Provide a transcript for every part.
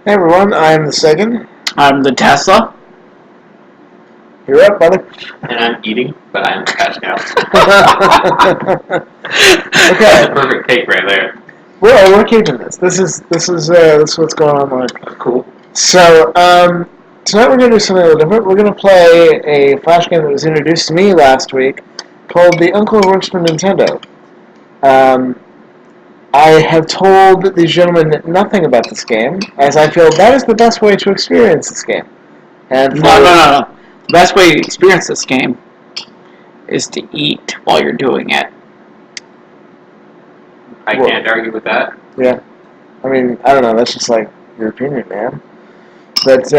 Hey everyone, I'm the Sagan. I'm the Tesla. You're up, brother. And I'm eating, but I'm the Pascal. Okay. That's a perfect cake right there. We're keeping this. This is what's going on. Like, Cool. so tonight we're gonna do something a little different. We're gonna play a flash game that was introduced to me last week, called The Uncle Who Works for Nintendo. I have told these gentlemen nothing about this game, as I feel that is the best way to experience this game. And No. The best way to experience this game is to eat while you're doing it. I can't argue with that. Yeah. I mean, I don't know. That's just like your opinion, man. But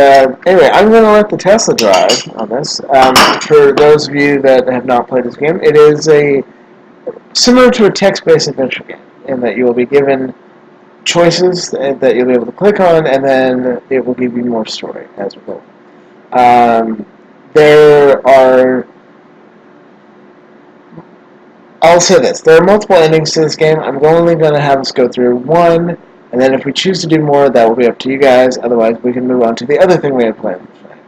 anyway, I'm going to let the Tesla drive on this. For those of you that have not played this game, it is similar to a text-based adventure game in that you will be given choices that you'll be able to click on, and then it will give you more story as we go. I'll say this. There are multiple endings to this game. I'm only going to have us go through one, and then if we choose to do more, that will be up to you guys. Otherwise, we can move on to the other thing we had planned tonight.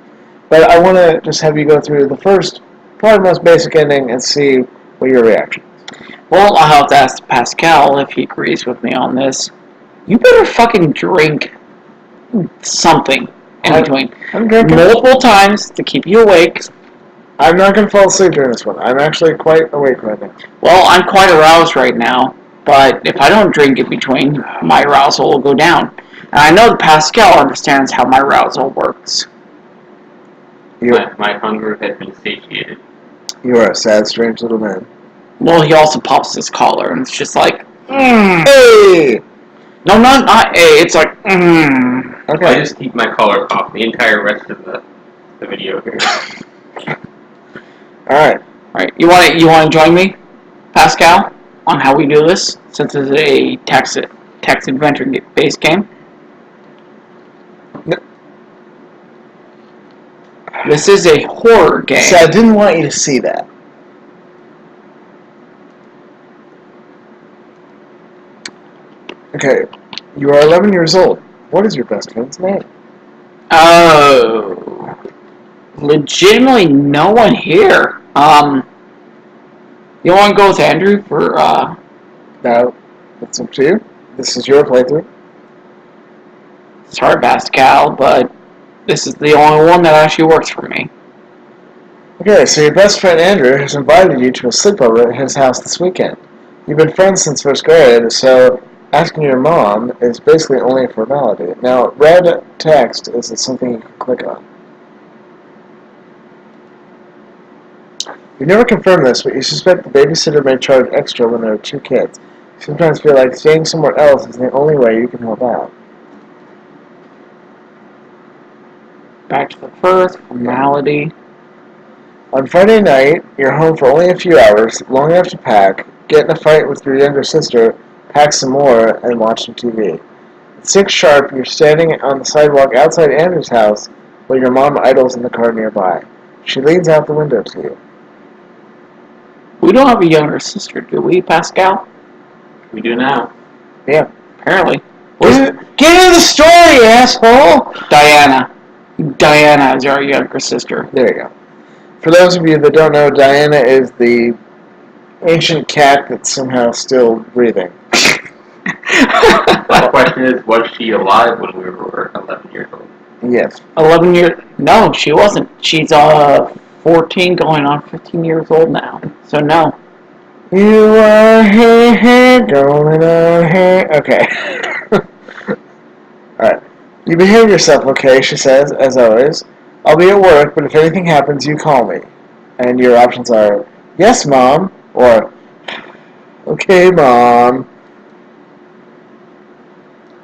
But I want to just have you go through the first, probably most basic ending, and see what your reaction is. Well, I'll have to ask Pascal if he agrees with me on this. You better fucking drink something in between. I'm drinking multiple times to keep you awake. I'm not going to fall asleep during this one. I'm actually quite awake right now. Well, I'm quite aroused right now, but if I don't drink in between, my arousal will go down. And I know that Pascal understands how my arousal works. My hunger had been satiated. You are a sad, strange little man. Well, he also pops his collar, and it's just like, Hey! No, not A. It's like, Okay. I just keep my collar off the entire rest of the video here. Alright. Right. You want to join me, Pascal, on how we do this, since it's a text adventure based game? No. This is a horror game. So I didn't want you to see that. Okay. You are 11 years old. What is your best friend's name? Oh. Legitimately no one here. You want to go with Andrew for, No. It's up to you. This is your playthrough. Sorry, Pascal, but this is the only one that actually works for me. Okay, so your best friend Andrew has invited you to a sleepover at his house this weekend. You've been friends since first grade, so asking your mom is basically only a formality. Now, red text is something you can click on. You've never confirmed this, but you suspect the babysitter may charge extra when there are two kids. You sometimes feel like staying somewhere else is the only way you can help out. Back to the first formality. On Friday night, you're home for only a few hours, long enough to pack, get in a fight with your younger sister, pack some more, and watch some TV. At 6 sharp, you're standing on the sidewalk outside Andrew's house while your mom idles in the car nearby. She leans out the window to you. We don't have a younger sister, do we, Pascal? We do now. Yeah. Apparently. Get into the story, asshole! Diana. Diana is our younger sister. There you go. For those of you that don't know, Diana is the ancient cat that's somehow still breathing. The question is, was she alive when we were 11 years old? Yes. 11 years... No, she wasn't. She's 14 going on 15 years old now. So no. You are here, going on here. Okay. Alright. You behave yourself, okay, she says, as always. I'll be at work, but if anything happens, you call me. And your options are, yes, Mom, or, okay, Mom.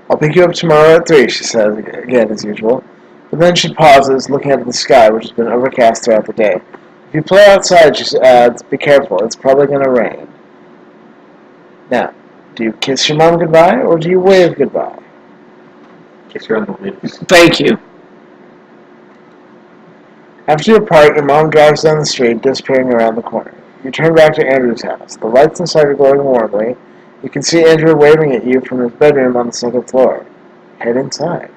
I'll pick you up tomorrow at 3, she says, again as usual. But then she pauses, looking up at the sky, which has been overcast throughout the day. If you play outside, she adds, be careful, it's probably going to rain. Now, do you kiss your mom goodbye, or do you wave goodbye? Kiss her on the lips. Thank you. After you depart, your mom drives down the street, disappearing around the corner. You turn back to Andrew's house. The lights inside are glowing warmly. You can see Andrew waving at you from his bedroom on the second floor. Head inside.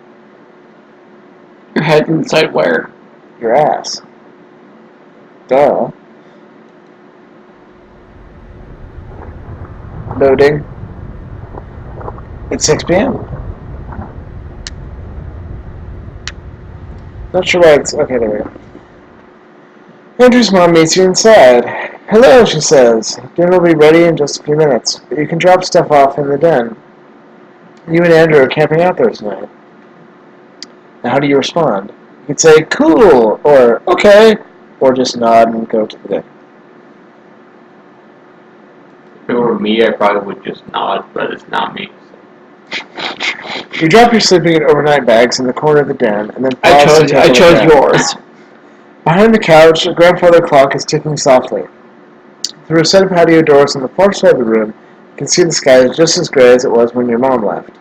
head inside where? Your ass. Duh. Loading. It's 6 p.m. Not sure why it's... Okay, there we go. Andrew's mom meets you inside. Hello, she says. Dinner will be ready in just a few minutes, but you can drop stuff off in the den. You and Andrew are camping out there tonight. Now, how do you respond? You can say, cool, or okay, or just nod and go to the den. If it were me, I probably would just nod, but it's not me. You drop your sleeping and overnight bags in the corner of the den, and then I pause to take a look chose out. yours. Behind the couch, a grandfather clock is ticking softly. Through a set of patio doors on the far side of the room, you can see the sky is just as gray as it was when your mom left.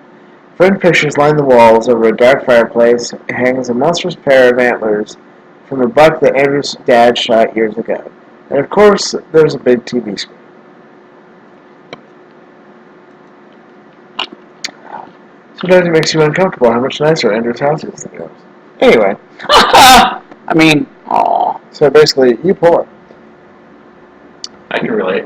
Framed pictures line the walls. Over a dark fireplace hangs a monstrous pair of antlers from a buck that Andrew's dad shot years ago. And of course, there's a big TV screen. Sometimes it makes you uncomfortable how much nicer Andrew's house is than yours. Anyway. I mean, aw. So basically, you pull it. I can relate.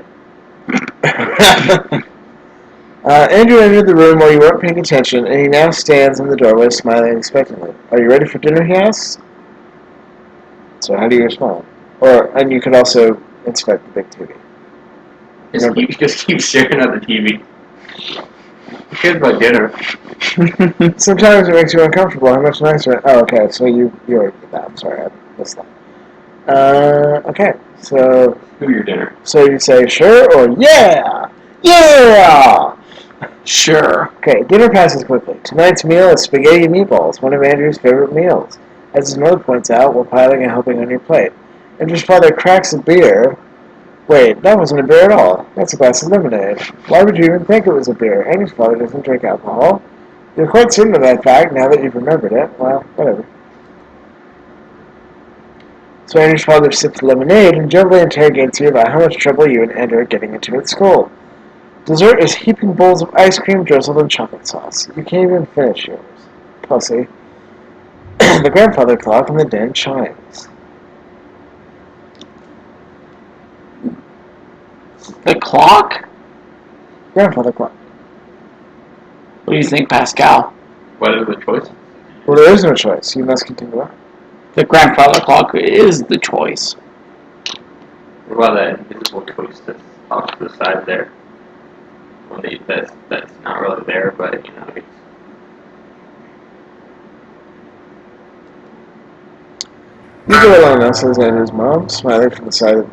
Andrew entered the room while you weren't paying attention, and he now stands in the doorway smiling expectantly. Are you ready for dinner, he asks? So how do you respond? And you could also inspect the big TV. Just keep staring at the TV. Who cares about dinner? Sometimes it makes you uncomfortable how much nicer... Oh, okay, so you already did that. I'm sorry, I missed that. Okay, so... Do your dinner. So you say sure or yeah? Yeah! Sure. Okay, dinner passes quickly. Tonight's meal is spaghetti and meatballs, one of Andrew's favorite meals. As his mother points out, while piling and helping on your plate. Andrew's father cracks a beer. Wait, that wasn't a beer at all. That's a glass of lemonade. Why would you even think it was a beer? Andrew's father doesn't drink alcohol. You're quite certain of that fact now that you've remembered it. Well, whatever. So Andrew's father sips lemonade and gently interrogates you about how much trouble you and Andrew are getting into at school. Dessert is heaping bowls of ice cream drizzled in chocolate sauce. You can't even finish yours. Pussy. The grandfather clock in the den chimes. The clock? Grandfather clock. What do you think, Pascal? What are the choices? Well, there is no choice. You must continue on. The grandfather clock is the choice. What about that invisible choice that's off to the side there? Well, that's not really there, but you know, it's... You go along now, says Andrew's mom, smiling from the side of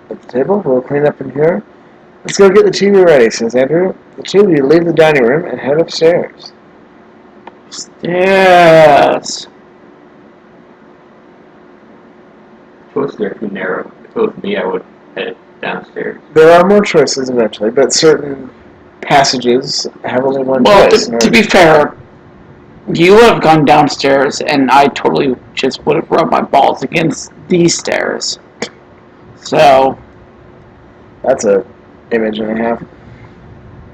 the table. We'll clean up in here. Let's go get the TV ready, says Andrew. The two of you leave the dining room and head upstairs. Yes. Choices are too narrow. If it was me, I would head downstairs. There are more choices eventually, but certain passages have only one Well, choice. to be fair, you would have gone downstairs, and I totally just would have rubbed my balls against these stairs. So, That's a image and a half.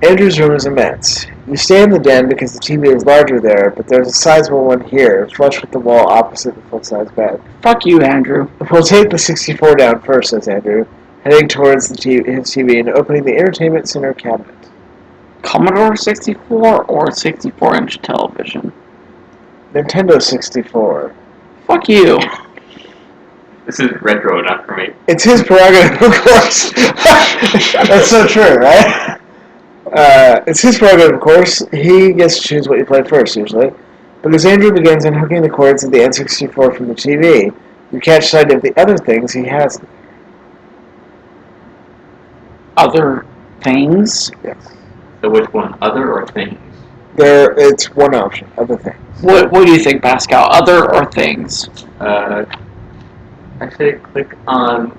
Andrew's room is immense. You stay in the den because the TV is larger there, but there's a sizable one here, flush with the wall opposite the full-size bed. fuck you, Andrew. We'll take the 64 down first, says Andrew, heading towards his TV and opening the entertainment center cabinet. Commodore 64 or 64-inch television? Nintendo 64. Fuck you. This is retro enough for me. It's his prerogative, of course. That's so true, right? It's his prerogative, of course. He gets to choose what you play first, usually. But as Andrew begins unhooking the cords of the N64 from the TV, you catch sight of the other things he has. Other things? Yes. So which one, other or things? It's one option, other things. What do you think, Pascal? Other or things? I say click on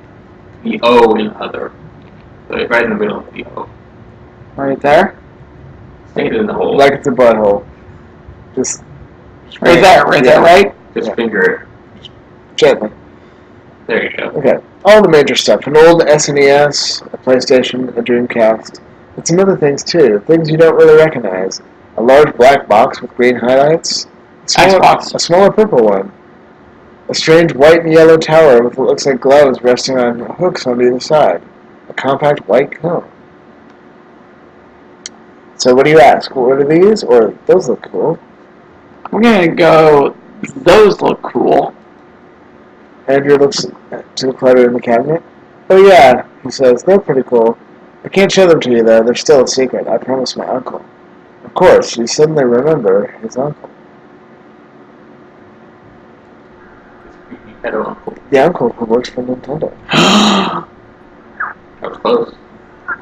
the O in other. So it's right in the middle of the O. Right there? Stick it in the hole. Like it's a butthole. Just Right there, right? Just Yeah. finger it. Gently. There you go. Okay. All the major stuff. An old SNES, a PlayStation, a Dreamcast. And some other things, too. Things you don't really recognize. A large black box with green highlights. Xbox. A smaller purple one. A strange white and yellow tower with what looks like gloves resting on hooks on either side. A compact white cone. So what do you ask? What are these? Or those look cool. We're gonna go. Those look cool. Andrew looks to the clutter in the cabinet. Oh yeah, he says, they're pretty cool. I can't show them to you though, they're still a secret. I promised my uncle. Of course, you suddenly remember his uncle. You had an uncle. The uncle who works for Nintendo. That was close.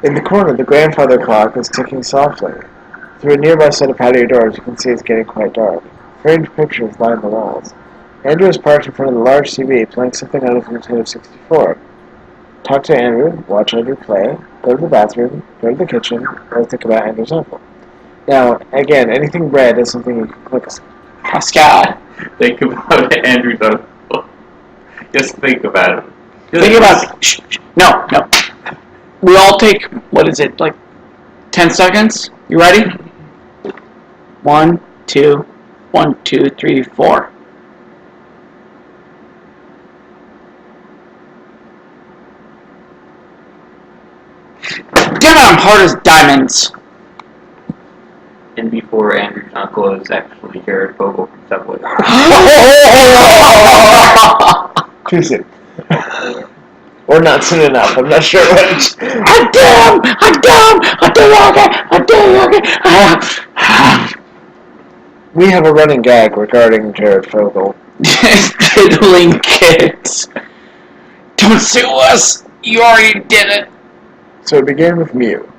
In the corner, the grandfather clock is ticking softly. Through a nearby set of patio doors, you can see it's getting quite dark. Framed pictures line the walls. Andrew is parked in front of the large TV, playing something out of Nintendo 64. Talk to Andrew, watch Andrew play, go to the bathroom, go to the kitchen, or think about Andrew's uncle. Now, again, anything red is something you can click. Pascal. Think about Andrew's uncle. Just think about him. Think about. No. We all take. What is it? Like 10 seconds. You ready? 1, 2, 1, 2, 3, 4. Damn it! I'm hard as diamonds. And before Andrew's uncle is actually Jared Fogle from Subway. Too soon. Or not soon enough. I'm not sure which. We have a running gag regarding Jared Fogle. Diddling kids. Don't sue us. You already did it. So it began with Mew.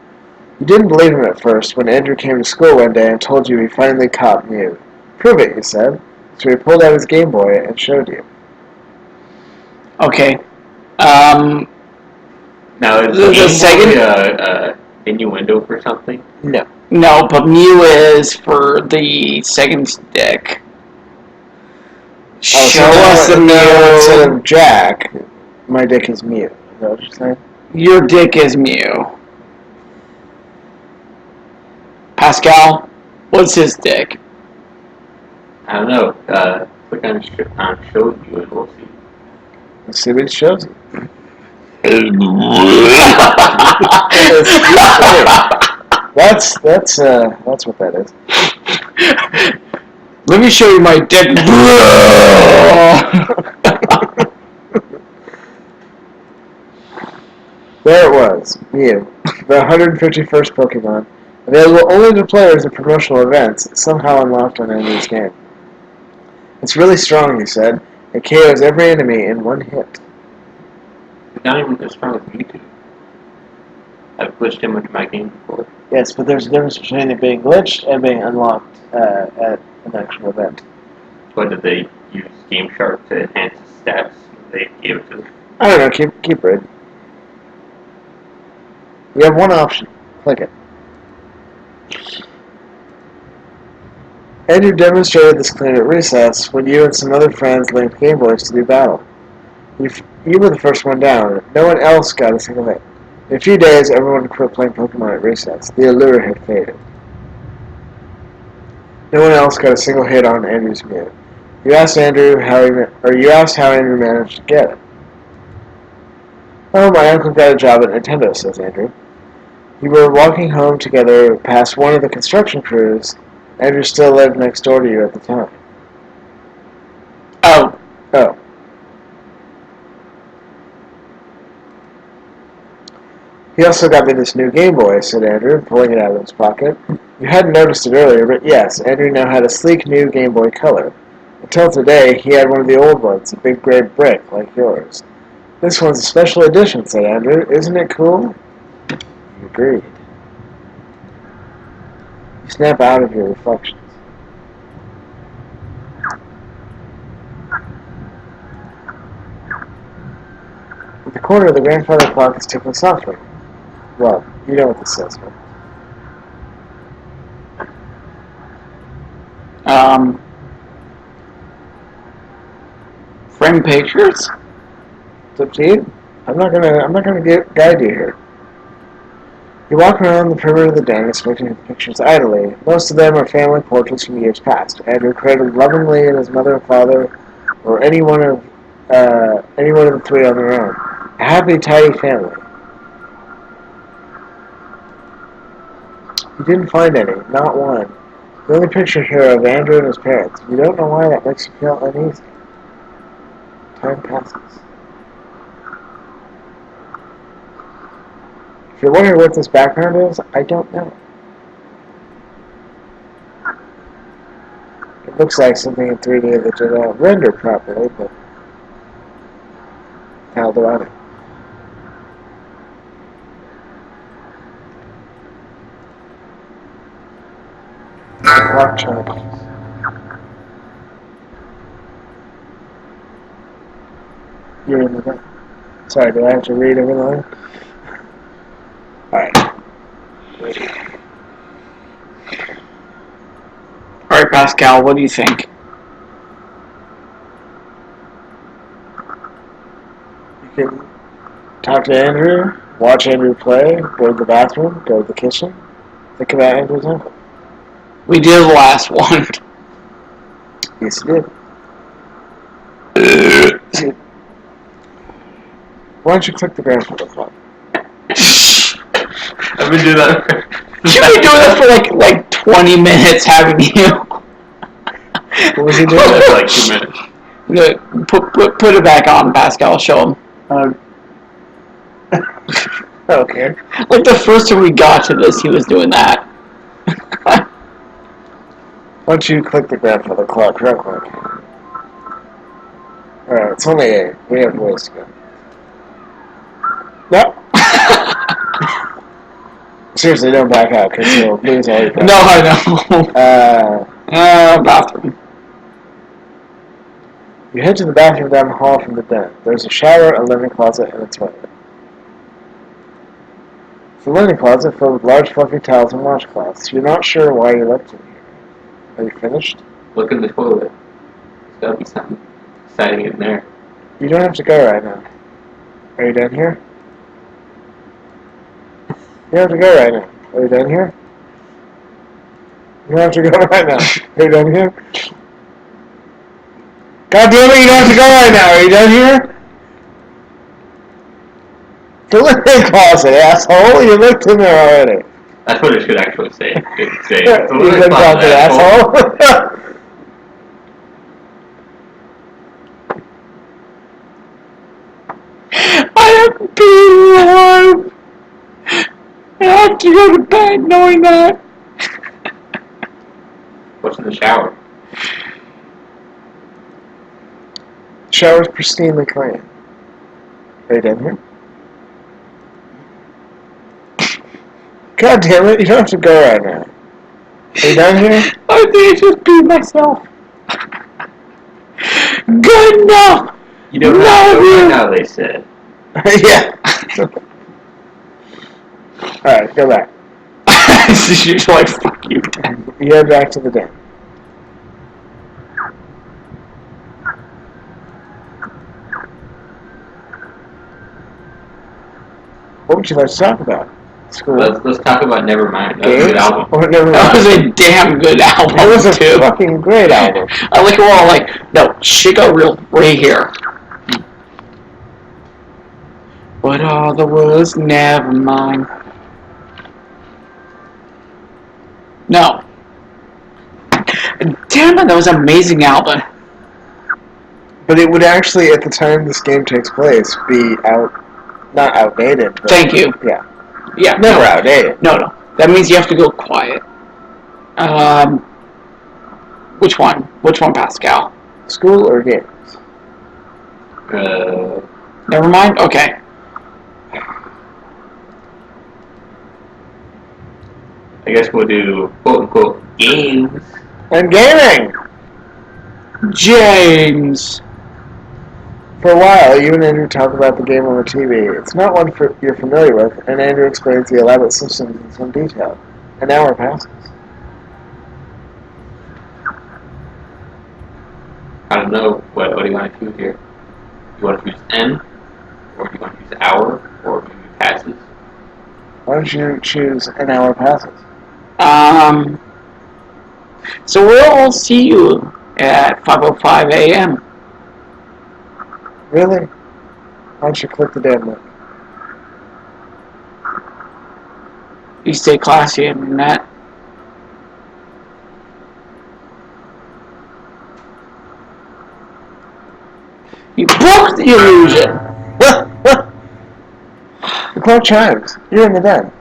You didn't believe him at first when Andrew came to school one day and told you he finally caught Mew. Prove it, you said. So he pulled out his Game Boy and showed you. Okay. Now, is The Sagan? a innuendo for something? No. No, but Mew is for the second stick. Show us the Instead Mew. of Jack, my dick is Mew. Is that what you're saying? Your dick is Mew. Pascal, what's his dick? I don't know. Click on show view and we'll see. Let's see what it shows you. That's what that is. Let me show you my dick. There it was, Mew, the 151st Pokemon, available only to players at promotional events, somehow unlocked on Andrew's game. It's really strong, he said. It KOs every enemy in one hit. It's not even as strong as Mewtwo. I've glitched him into my game before. Yes, but there's a difference between it being glitched and being unlocked at an actual event. What did they use Game Shark to enhance his stats? They gave it to them. I don't know, keep reading. You have one option. Click it. Andrew demonstrated this clean at recess when you and some other friends linked Game Boys to do battle. You were the first one down. No one else got a single hit. In a few days, everyone quit playing Pokemon at recess. The allure had faded. No one else got a single hit on Andrew's Mew. You asked how Andrew managed to get it. Oh, my uncle got a job at Nintendo, says Andrew. You were walking home together past one of the construction crews. Andrew still lived next door to you at the time. Oh. He also got me this new Game Boy, said Andrew, pulling it out of his pocket. You hadn't noticed it earlier, but yes, Andrew now had a sleek new Game Boy Color. Until today, he had one of the old ones, a big gray brick like yours. This one's a special edition, said Andrew. Isn't it cool? He agreed. You snap out of your reflections. At the corner, the grandfather clock is ticking softly. Well, you know what this says, right? Frame pictures? It's up to you. I'm not gonna guide you here. You walk around the perimeter of the den, inspecting the pictures idly. Most of them are family portraits from years past. Andrew cradled lovingly in his mother and father, or any one of the three on their own. A happy, tidy family. You didn't find any, not one. The only picture here of Andrew and his parents. You don't know why that makes you feel uneasy. Time passes. If you're wondering what this background is, I don't know. It looks like something in 3D that did not render properly, but how do I know? Clock charges. You're in the room. Sorry, do I have to read over the line? Alright. Alright, Pascal, what do you think? You can talk to Andrew, watch Andrew play, go to the bathroom, go to the kitchen, think about Andrew's uncle. We did the last one. Yes, you did. Why don't you click the grandfather clock? I've been doing that. You've been doing that for like 20 minutes, haven't you? What was he doing? For like 2 minutes. Put it back on, Pascal. Show him. Okay. Like the first time we got to this, he was doing that. Why don't you click the grandfather clock real quick? Alright, it's only 8. We have ways to go. No. Seriously, don't back out, because you'll lose all your No, I know. Bathroom. You head to the bathroom down the hall from the den. There's a shower, a linen closet, and a toilet. It's a linen closet filled with large fluffy towels and washcloths. You're not sure why you left it here. Are you finished? Look in the toilet. There's gotta be something exciting in there. You don't have to go right now. Are you done here? You don't have to go right now. Are you done here? You don't have to go right now. Are you done here? God damn it, you don't have to go right now. Are you done here? The linen closet, asshole. You looked in there already. That's what it should actually say. It should say, You linen closet, asshole. I have to be warm. I have to go to bed knowing that. What's in the shower? Shower's pristinely clean. Are you done here? God damn it, you don't have to go right now. Are you done here? I think I just peed myself. Good enough. You don't have to go right now, they said. Yeah. Alright, go back. You're like, fuck you, Dad. You head back to the den. What would you like to talk about? School? Let's talk about Nevermind. That was a good album. Or never That was mind. a damn good album, That was a too. fucking great album. I like it all like, no, shit got real right here. But all the words, never mind. No. Damn it, that was an amazing album. But it would actually, at the time this game takes place, be not outdated. But Thank you. Yeah. Yeah. Never outdated. No. That means you have to go quiet. Which one? Which one, Pascal? School or games? Never mind? Okay. I guess we'll do quote-unquote games. And gaming! James. For a while, you and Andrew talk about the game on the TV. It's not one you're familiar with, and Andrew explains the elaborate systems in some detail. An hour passes. I don't know. What do you want to do here? You want to use N? Or do you want to use hour? Or maybe passes? Why don't you choose an hour passes? So we'll all see you at 5:05 a.m. Really? Why don't you click the damn link? You stay classy, internet. You broke the illusion! The clock chimes. You're in the den.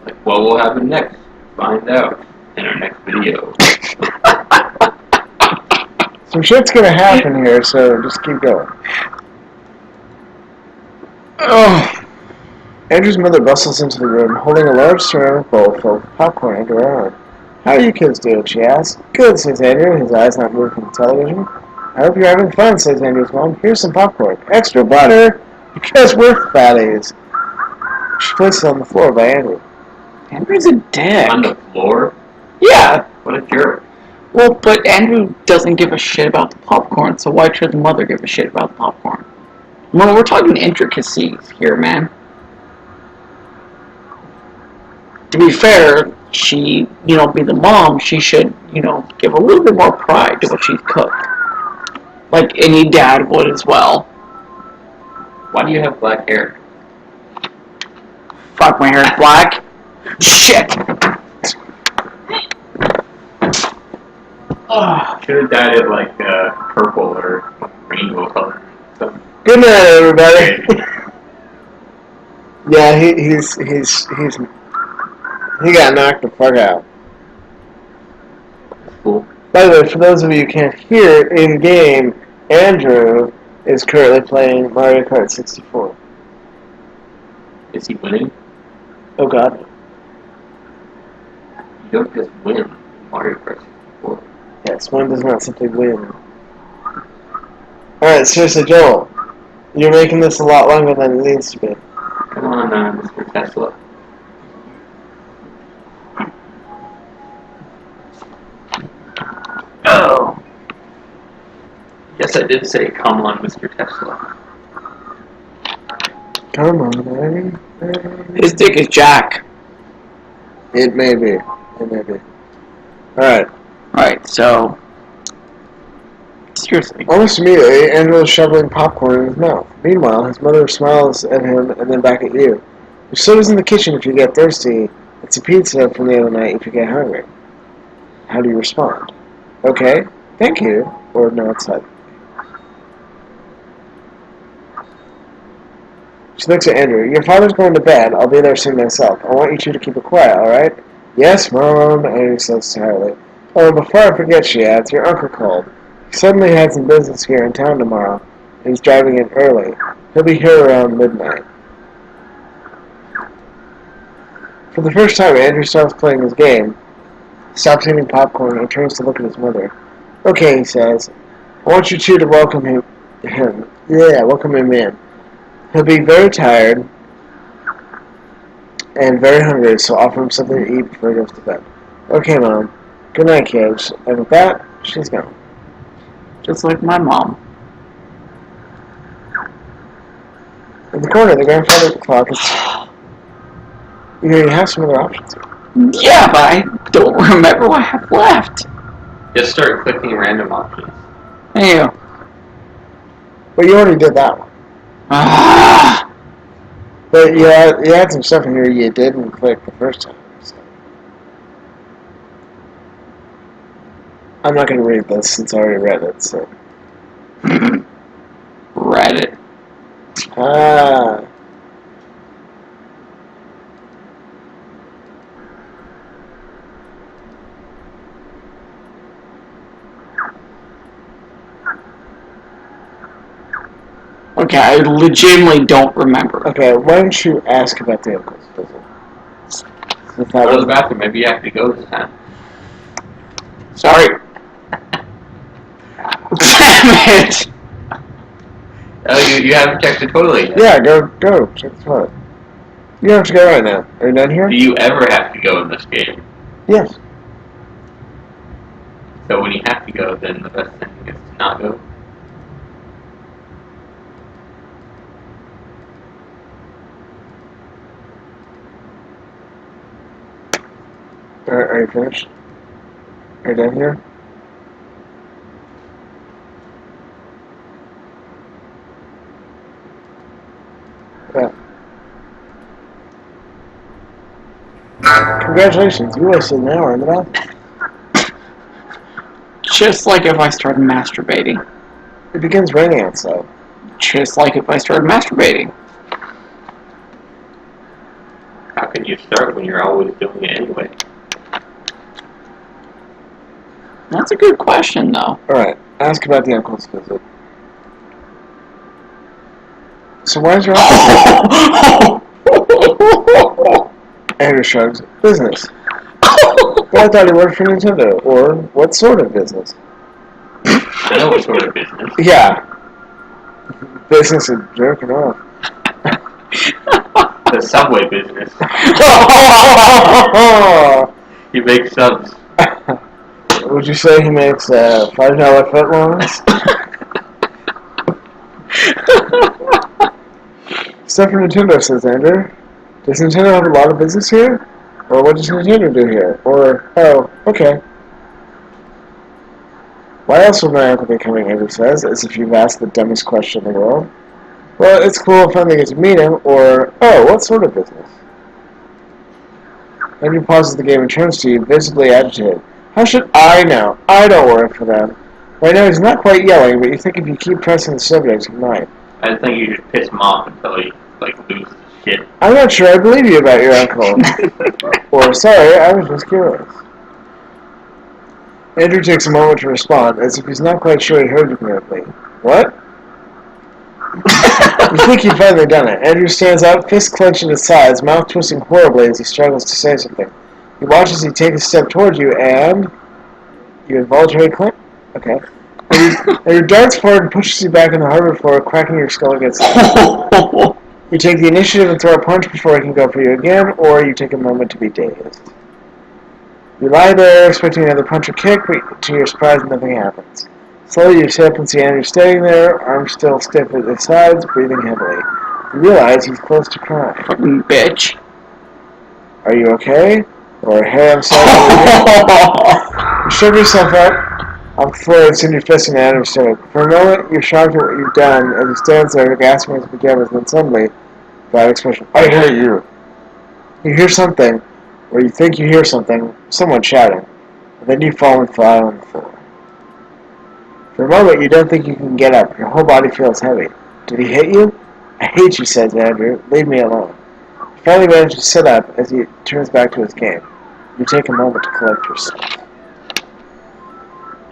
Like, what will happen next? Find out in our next video. Some shit's gonna happen here, so just keep going. Oh. Andrew's mother bustles into the room, holding a large ceramic bowl filled with popcorn under her arm. How are you kids doing? She asks. Good, says Andrew, his eyes not moving from the television. I hope you're having fun, says Andrew's mom. Here's some popcorn. Extra butter! Because we're fatties. She places it on the floor by Andrew. Andrew's a dick. On the floor? Yeah. What a jerk. Well, but Andrew doesn't give a shit about the popcorn, so why should the mother give a shit about the popcorn? Well, we're talking intricacies here, man. To be fair, she, be the mom, she should, give a little bit more pride to what she's cooked. Like any dad would as well. Why do you have black hair? Fuck, my hair is black. Shit! Should have dyed it like purple or rainbow color. Something. Good night, everybody. Yeah, he got knocked the fuck out. Cool. By the way, for those of you who can't hear, in game, Andrew is currently playing Mario Kart 64. Is he winning? Oh god. You don't just win Mario Kart 64. Yes, one does not simply win. Alright, seriously, Joel, you're making this a lot longer than it needs to be. Come on, Mr. Tesla. Oh. Yes, I did say, come on, Mr. Tesla. Come on, baby. His dick is Jack. It may be. It may be. Alright. Right, so... Seriously. Almost immediately, Andrew is shoveling popcorn in his mouth. Meanwhile, his mother smiles at him and then back at you. Your soda's in the kitchen if you get thirsty. It's a pizza from the other night if you get hungry. How do you respond? Okay, thank you. Or no, it's not. She looks at Andrew. Your father's going to bed. I'll be there soon myself. I want you two to keep it quiet, alright? Yes, Mom, Andrew says tiredly. Oh, before I forget, she adds, your uncle called. He suddenly had some business here in town tomorrow, and he's driving in early. He'll be here around midnight. For the first time, Andrew stops playing his game, stops eating popcorn, and turns to look at his mother. Okay, he says, I want you two to welcome him. Welcome him in. He'll be very tired and very hungry, so offer him something to eat before he goes to bed. Okay, Mom. Good night, kids. And with that, she's gone. Just like my mom. In the corner, the grandfather clock is... You have some other options here. Yeah, but I don't remember what I have left. Just start clicking random options. Hey, you. But you already did that one. Ah! But you had some stuff in here you didn't click the first time. So. I'm not going to read this since I already read it. So. Reddit. Ah. Okay, I legitimately don't remember. Okay, why don't you ask about the uncle's visit? Go to the bathroom. Maybe you have to go this time. Sorry. Damn it! Oh, you haven't checked the toilet yet. Yeah, go. Check the toilet. You don't have to go right now. Are you done here? Do you ever have to go in this game? Yes. So when you have to go, then the best thing is to not go. Are you finished? Are you done here? Congratulations, you wasted an hour in the bathroom. Just like if I started masturbating. It begins raining outside. Just like if I started masturbating. How can you start when you're always doing it anyway? That's a good question, though. Alright, ask about the uncle's visit. So why is your uncle... Andrew shrugs. Business. Well, I thought he worked for Nintendo. Or what sort of business? I know what sort of business. Yeah. Business is jerking off. The subway business. He makes subs. Would you say he makes $5 footlongs? Stuff for Nintendo, says Andrew. Does Nintendo have a lot of business here? Or what does Nintendo do here? Or, oh, okay. Why else would my uncle be coming, Andrew says, as if you've asked the dumbest question in the world. Well, it's cool if I finally get to meet him, or, oh, what sort of business? Andrew pauses the game and turns to you, visibly agitated. How should I know? I don't work for them. Right now he's not quite yelling, but you think if you keep pressing the subject, he might. I think you just piss him off until he, loses shit. I'm not sure I believe you about your uncle. Or, sorry, I was just curious. Andrew takes a moment to respond, as if he's not quite sure he heard you correctly. What? You think you've finally done it. Andrew stands up, fist clenched at his sides, mouth twisting horribly as he struggles to say something. He watches you take a step towards you, and... You involuntary clench? Okay. Andrew darts forward and pushes you back on the hardwood floor, cracking your skull against it. You take the initiative and throw a punch before he can go for you again, or you take a moment to be dazed. You lie there, expecting another punch or kick, but to your surprise, nothing happens. Slowly, you sit up and see Andrew standing there, arms still stiff at his sides, breathing heavily. You realize he's close to crying. Fucking bitch. Are you okay? Or, hey, I'm sorry. You shove yourself up off the floor and send your fist in Andrew's stomach. For a moment, you're shocked at what you've done, as he stands there, gasping his pajamas, then suddenly, without expression, I hear you. You hear something, or you think you hear something, someone shouting, and then you fall and flat on the floor. For a moment, you don't think you can get up. Your whole body feels heavy. Did he hit you? I hate you, says Andrew. Leave me alone. He finally manages to sit up as he turns back to his game. You take a moment to collect yourself.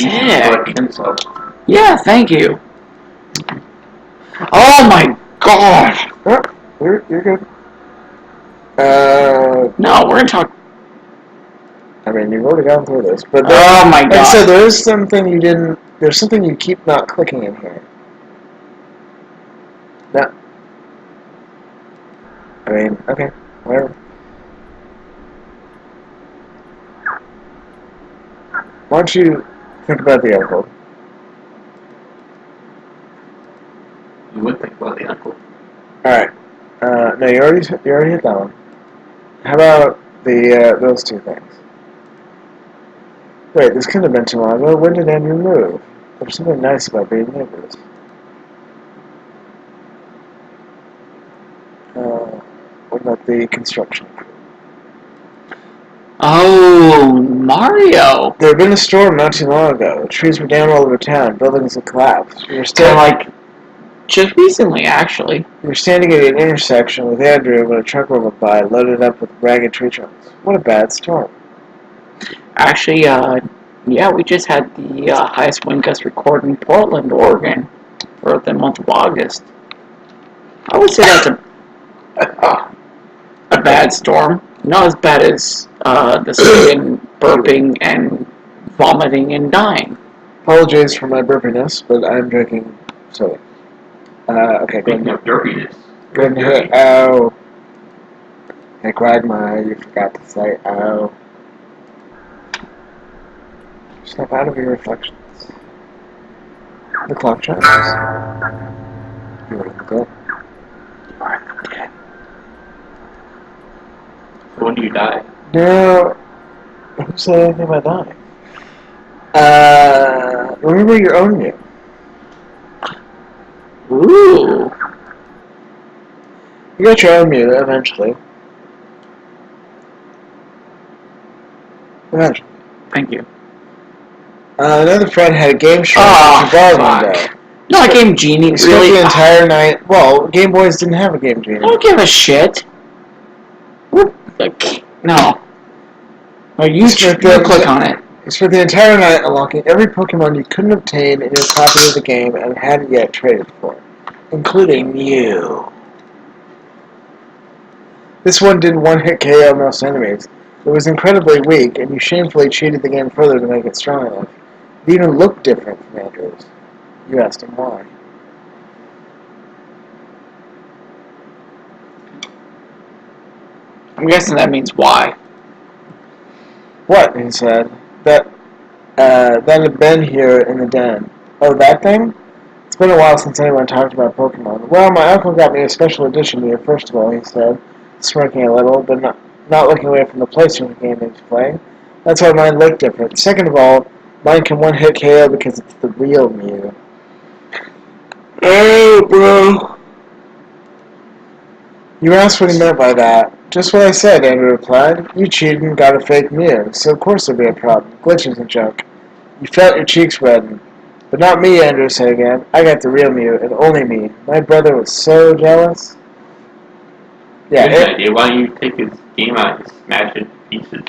Yeah. Himself. Yeah, thank you. Oh my god. Oh, you're good. No, we're gonna talk. I mean, you've already gone through this, but Oh my like I said, god. there is something you didn't. There's something you keep not clicking in here. No. I mean, okay, whatever. Why don't you think about the uncle? You would think about the uncle. All right. No, you already hit that one. How about the those two things? Wait, this couldn't have been too long ago. When did Andrew move? There's something nice about being neighbors. What about the construction crew? Oh, Mario. There had been a storm not too long ago. Trees were down all over town. Buildings had collapsed. We were Kind of like just recently, actually. We were standing at an intersection with Andrew when a truck rolled by, loaded up with ragged tree trunks. What a bad storm. Actually, yeah, we just had the highest wind gust recorded in Portland, Oregon, for the month of August. I would say that's a bad storm. Not as bad as the Sagan burping and vomiting and dying. Apologies for my burpiness, but I'm drinking soda. Okay, go Speaking ahead. of dirtiness. Go ahead and hit. Oh. Hey, Quagmire, you forgot to say oh. Step out of your reflections. The clock chimes. You're in the club. You are dead. So when do you die? No. Who said anything about dying? Remember your own you. Ooh. You got your own Mew eventually. Eventually. Thank you. Another friend had a game show Oh, she borrowed one fuck. day. No, a Game Genie, He spent really? the entire night. Well, Game Boys didn't have a Game Genie. I don't give a shit. Whoop. Like, no. Well, you click on it. He spent the entire night unlocking every Pokemon you couldn't obtain in your copy of the game and hadn't yet traded for, including you. This one did one-hit KO most enemies. It was incredibly weak, and you shamefully cheated the game further to make it strong enough. It even looked different from Andrew's. You asked him why. I'm guessing that means why. What? He said. That had been here in the den. Oh, that thing? It's been a while since anyone talked about Pokemon. Well, my uncle got me a special edition here, first of all, he said, smirking a little, but not looking away from the PlayStation game he was playing. That's why mine looked different. Second of all, mine can one-hit KO because it's the real Mew. Oh, bro. You asked what he meant by that. Just what I said, Andrew replied. You cheated and got a fake Mew, so of course there'll be a problem. Glitches and junk. You felt your cheeks redden. But not me, Andrew said again. I got the real Mew, and only me. My brother was so jealous. Yeah, Good idea. Why don't you take his game out and smash it to pieces?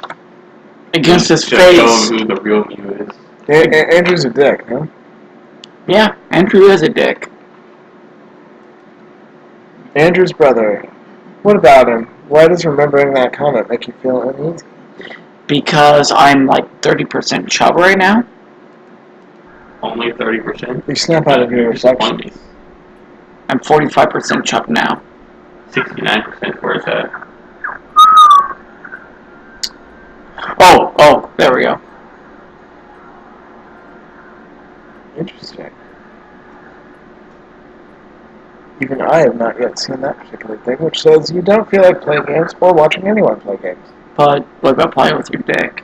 Against his Just face. show him who the real Mew is. Andrew's a dick, huh? Yeah, Andrew is a dick. Andrew's brother. What about him? Why does remembering that comment make you feel uneasy? Because I'm like 30% chub right now. Only 30%? You snap out of your reflections. I'm 45% chub now. 69% where's that? Oh, there we go. Interesting. Even I have not yet seen that particular thing, which says you don't feel like playing games or watching anyone play games. But what about playing with your dick?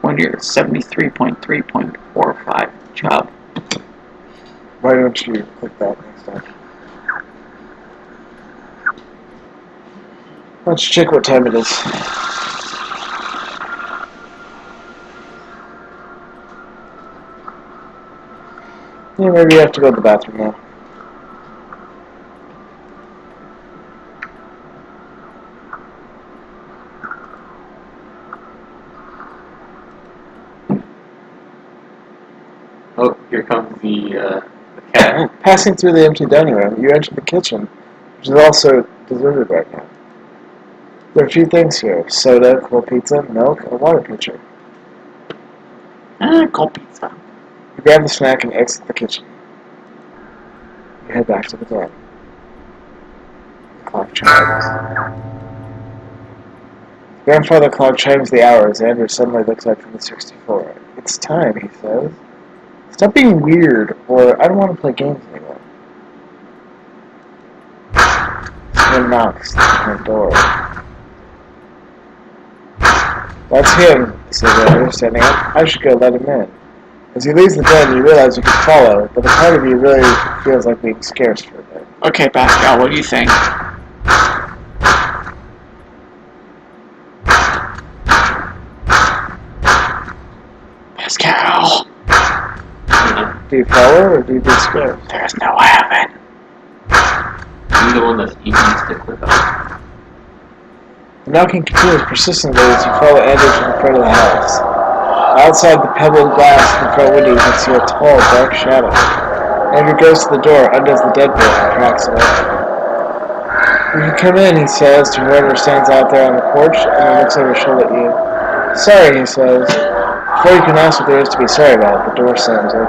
When you're 73.3.45 chub. Why don't you click that next time? Why don't you check what time it is? Yeah, maybe you have to go to the bathroom now. Oh, here comes the cat. Passing through the empty dining room, you enter the kitchen, which is also deserted right now. There are a few things here: soda, cold pizza, milk, and a water pitcher. Cold pizza. You grab the snack and exit the kitchen. You head back to the den. The clock chimes. Grandfather clock chimes the hour as Andrew suddenly looks up from the 64. It's time, he says. Stop being weird, or I don't want to play games anymore. Someone knocks on the door. That's him, says Andrew, standing up. I should go let him in. As he leaves the den, you realize you can follow, but a part of you really feels like being scarce for a bit. Okay, Pascal, what do you think? Pascal! Do you follow, or do you be scared? There's no heaven. I'm the one that's easy to stick with us. The knocking continues persistently as you follow Andrew to the front of the house. Outside the pebbled glass in the front window, you can see a tall, dark shadow. Andrew goes to the door, undoes the deadbolt, and cracks it open. You can come in, he says to whoever stands out there on the porch, and then looks over his shoulder at you. Sorry, he says. Before you can ask what there is to be sorry about, the door slams open.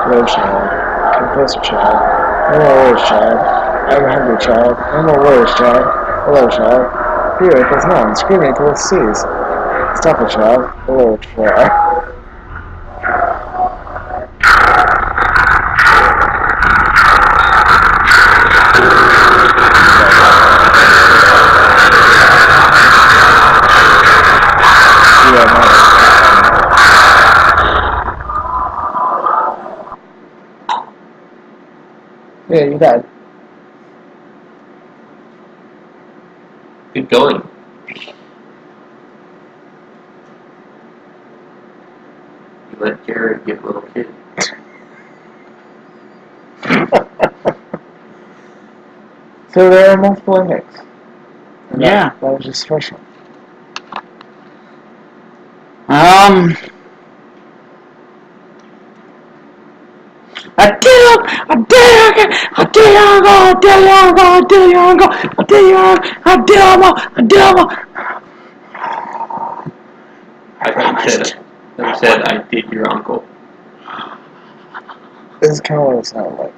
Hello, child. Come closer, child. No more words, child. I'm hungry, child. No more words, child. Hello, child. Here, it goes on, screaming until it ceases. Stop it, child. Hello, child. Yeah, you died. Keep going. You let Jared get little kid. So there are multiple endings. And Yeah. That was just special. I did it! I did it! I did it! I did it! I did it! I did it! I did it! I thought you said I did your uncle. This is kind of what it sounded like.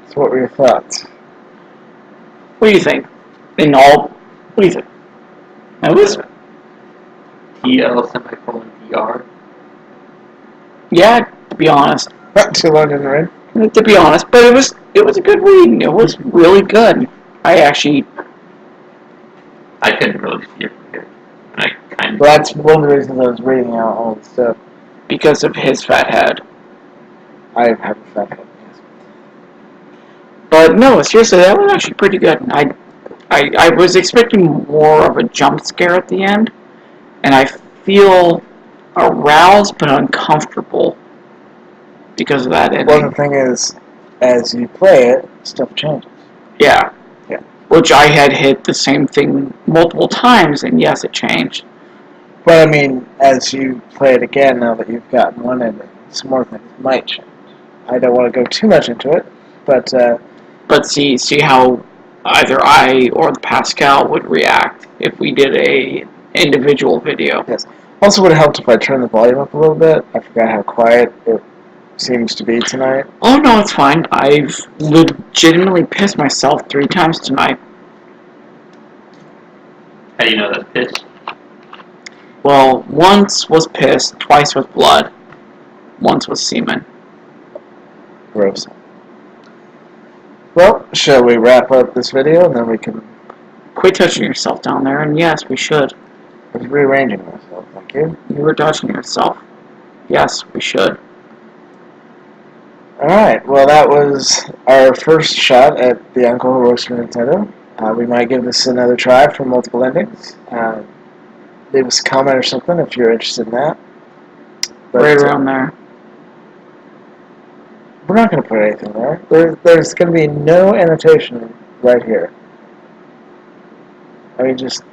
So what were your thoughts? What do you think? What do you think? It was, TL semicolon DR. yeah, to be honest. Not too long in the rain. To be honest, but it was a good read. It was really good. I couldn't really see it from here. And I kind of. Well, that's one of the reasons I was reading out all the stuff. because of his fat head. I have a fat head, yes. But no, seriously, that was actually pretty good. I was expecting more of a jump scare at the end, and I feel aroused but uncomfortable because of that ending. Well, the thing is, as you play it, stuff changes. Yeah. Yeah. Which I had hit the same thing multiple times, and yes, it changed. But I mean, as you play it again, now that you've gotten one ending, some more things might change. I don't want to go too much into it, but see how either I or the Pascal would react if we did a individual video. yes. Also, would have helped if I turned the volume up a little bit. I forgot how quiet it seems to be tonight. Oh no, it's fine. I've legitimately pissed myself 3 times tonight. How do you know that's piss? Well, once was piss, twice was blood, once was semen. Gross. Well, shall we wrap up this video and then we can... Quit touching yourself down there, and yes, we should. I was rearranging myself, thank you. You were touching yourself. Yes, we should. Alright, well that was our first shot at the Uncle Who Works for Nintendo. We might give this another try for multiple endings. Leave us a comment or something if you're interested in that. But, Right around there. We're not going to put anything there. There's going to be no annotation right here. I mean, just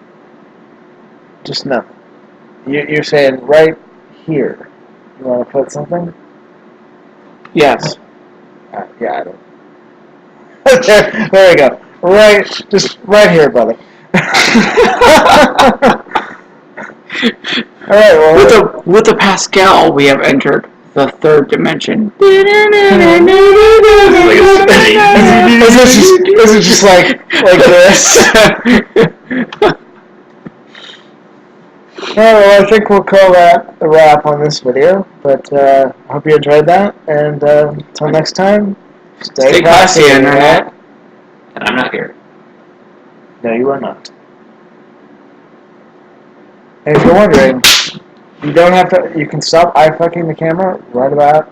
nothing. You're saying right here. You want to put something? Yes. Yeah, I don't. There we go. Right, just right here, brother. All right. Well, With the Pascal, we have entered the 3rd dimension. Is it just like this? Well, I think we'll call that a wrap on this video. But I hope you enjoyed that. And until next time, Stay classy, Internet. And I'm not here. No, you are not. And if you're wondering, you don't have to. You can stop eye fucking the camera right about